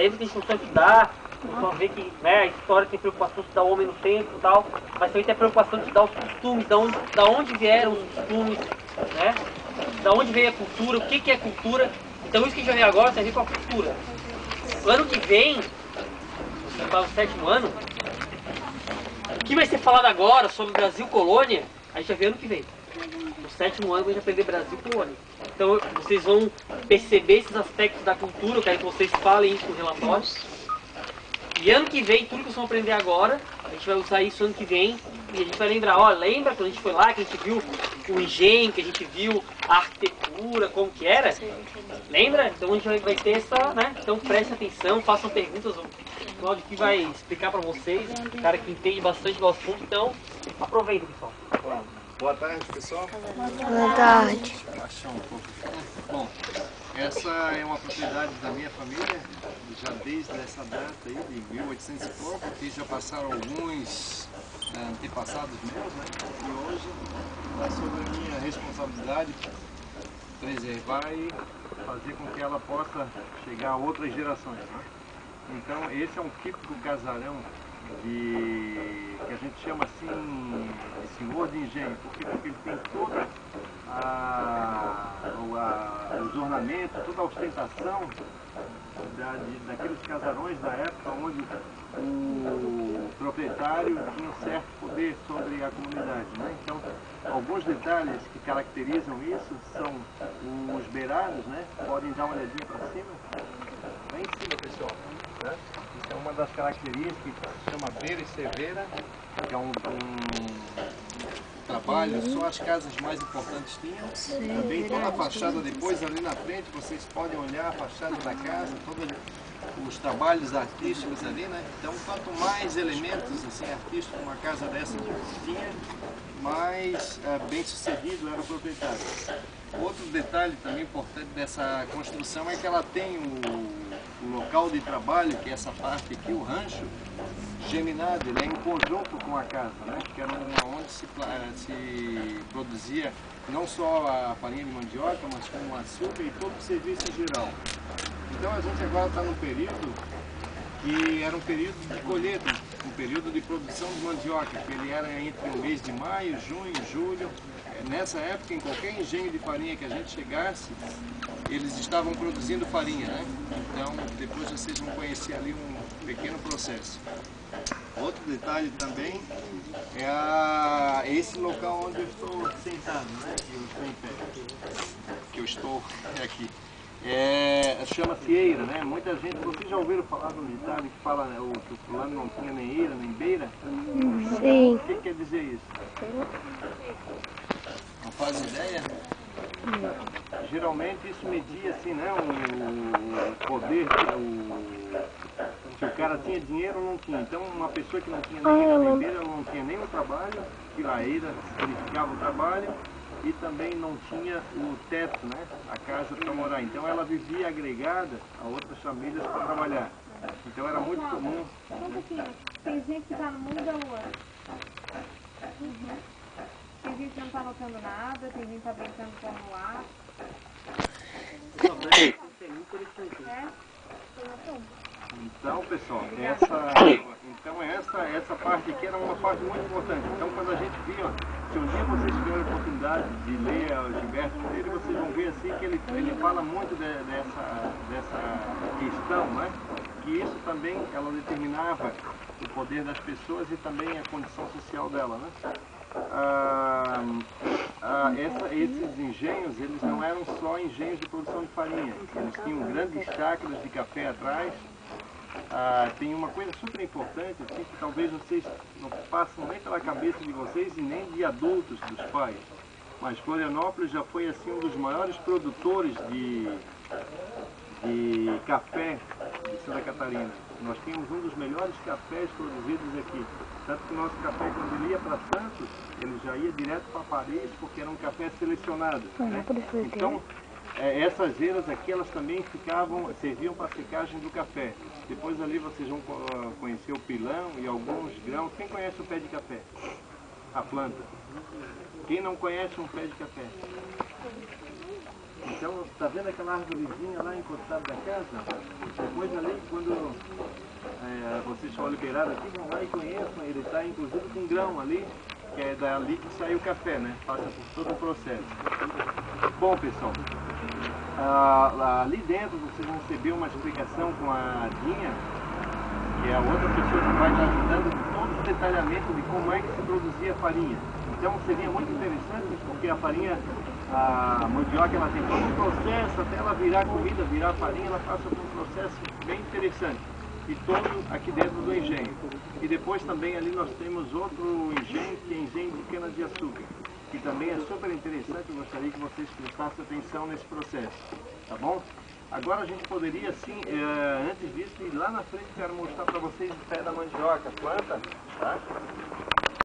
lembra que a gente começou a estudar, começou a ver que, né, a história tem preocupação de estudar o homem no tempo e tal, mas também tem a preocupação de estudar os costumes, da onde vieram os costumes, né? Da onde veio a cultura, o que é cultura. Então isso que a gente vai ver agora tem a ver com a cultura. Ano que vem, você está no 7º ano, o que vai ser falado agora sobre Brasil Colônia, a gente vai ver ano que vem. No 7º ano a gente vai aprender Brasil Colônia. Então vocês vão perceber esses aspectos da cultura, eu quero que vocês falem isso no relatório. E ano que vem, tudo que vocês vão aprender agora, a gente vai usar isso ano que vem. E a gente vai lembrar, ó, lembra quando a gente foi lá, que a gente viu o engenho, que a gente viu a arquitetura, como que era? Lembra? Então a gente vai ter essa, né? Então prestem atenção, façam perguntas. O Cláudio aqui vai explicar para vocês, um cara que entende bastante do assunto, então aproveitem, pessoal. Boa tarde, pessoal. Boa tarde. Baixar um pouco. Bom, essa é uma propriedade da minha família, já desde essa data aí, de 1800 e pouco, que já passaram alguns antepassados meus, né? E hoje é sobre a minha responsabilidade preservar e fazer com que ela possa chegar a outras gerações, né? Então esse é um típico casarão que a gente chama assim de senhor de engenho, porque ele tem toda os ornamentos, toda a ostentação daqueles casarões da época onde o proprietário tinha um certo poder sobre a comunidade, né? Então, alguns detalhes que caracterizam isso são os beirados, né? Podem dar uma olhadinha para cima. Lá em cima, pessoal, né? Isso é uma das características que se chama beira e cerveira, que é um trabalho, só as casas mais importantes tinham. Também toda a fachada depois, ali na frente, vocês podem olhar a fachada da casa, todos os trabalhos artísticos ali, né? Então, quanto mais elementos assim, artísticos uma casa dessa tinha, mais bem sucedido era o proprietário. Outro detalhe também importante dessa construção é que ela tem o local de trabalho, que é essa parte aqui, o rancho, geminado, ele é em conjunto com a casa, né? Que era onde se produzia não só a farinha de mandioca, mas com o açúcar e todo o serviço geral. Então a gente agora está num período que era um período de colheita, um período de produção de mandioca, que ele era entre o mês de maio, junho, julho. Nessa época, em qualquer engenho de farinha que a gente chegasse, eles estavam produzindo farinha, né? Então, depois vocês vão conhecer ali um pequeno processo. Outro detalhe também é esse local onde eu estou sentado, né? Que eu estou em pé, que eu estou aqui. Chama-se eira, né? Muita gente, vocês já ouviram falar do ditado que fala, né, que o fulano não tinha nem eira nem beira? Sim. O que quer dizer isso? Não faz ideia? Geralmente isso media assim, né? O poder, se o cara tinha dinheiro ou não tinha. Então uma pessoa que não tinha nem eira nem beira, ela não tinha nem o trabalho, que a eira significava o trabalho, e também não tinha o teto, né? A casa para morar. Então ela vivia agregada a outras famílias para trabalhar. Então era muito comum. Só um pouquinho. Tem gente que está no mundo da lua. Tem gente que não está notando nada, tem gente que está brincando com o ar. Então, pessoal, essa parte aqui era uma parte muito importante. Então, quando a gente via, se um dia vocês tiverem a oportunidade de ler o Gilberto Freire, vocês vão ver assim que ele fala muito dessa questão, né? Que isso também, ela determinava o poder das pessoas e também a condição social dela, né? Esses engenhos, eles não eram só engenhos de produção de farinha, eles tinham grandes chácaras de café atrás. Tem uma coisa super importante, assim, que talvez vocês não passam nem pela cabeça de vocês e nem de adultos, dos pais, mas Florianópolis já foi assim um dos maiores produtores de café de Santa Catarina. Nós tínhamos um dos melhores cafés produzidos aqui. Tanto que o nosso café, quando ele ia para Santos, ele já ia direto para Paris, porque era um café selecionado, né? Então, essas eiras aqui, elas também serviam para a secagem do café. Depois ali vocês vão conhecer o pilão e alguns grãos. Quem conhece o pé de café? A planta. Quem não conhece um pé de café? Então, está vendo aquela árvorezinha lá encostada da casa? Depois ali, quando pessoal liberado aqui vão lá e conheçam, ele está inclusive com grão ali, que é dali que sai o café, né? Passa por todo o processo. Bom, pessoal, ali dentro vocês vão receber uma explicação com a Dinha, que é a outra pessoa que vai estar ajudando com todo o detalhamento de como é que se produzia a farinha. Então seria muito interessante, porque a farinha, a mandioca, ela tem todo um processo, até ela virar comida, virar farinha, ela passa por um processo bem interessante. E todo aqui dentro do engenho. E depois também ali nós temos outro engenho, que é engenho de cana-de-açúcar, que também é super interessante, eu gostaria que vocês prestassem atenção nesse processo, tá bom? Agora a gente poderia, sim, antes disso, ir lá na frente, quero mostrar para vocês o pé da mandioca, planta, tá?